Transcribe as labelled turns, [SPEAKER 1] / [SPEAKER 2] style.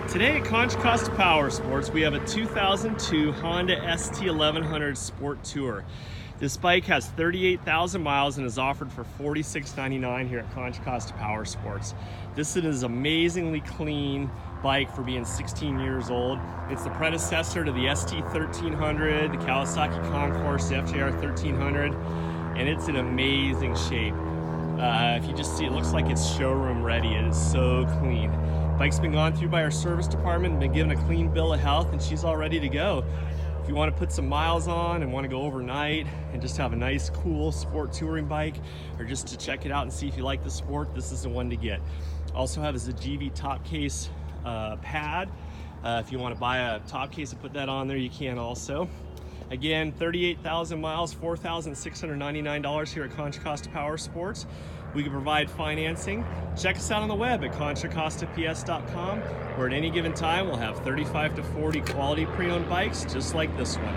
[SPEAKER 1] Today at Contra Costa Powersports, we have a 2002 Honda ST1100 Sport Tour. This bike has 38,000 miles and is offered for $46.99 here at Contra Costa Powersports. This is an amazingly clean bike for being 16 years old. It's the predecessor to the ST1100, the Kawasaki Concourse, the FJR 1300, and it's in amazing shape. If you just see, it looks like it's showroom ready. It is so clean. Bike's been gone through by our service department and been given a clean bill of health, and she's all ready to go. If you want to put some miles on and want to go overnight and just have a nice, cool sport touring bike, or just to check it out and see if you like the sport, this is the one to get. Also have is a GV top case pad. If you want to buy a top case and put that on there, you can also. Again, 38,000 miles, $4,699 here at Contra Costa Powersports. We can provide financing. Check us out on the web at contracostaps.com, where at any given time we'll have 35 to 40 quality pre-owned bikes just like this one.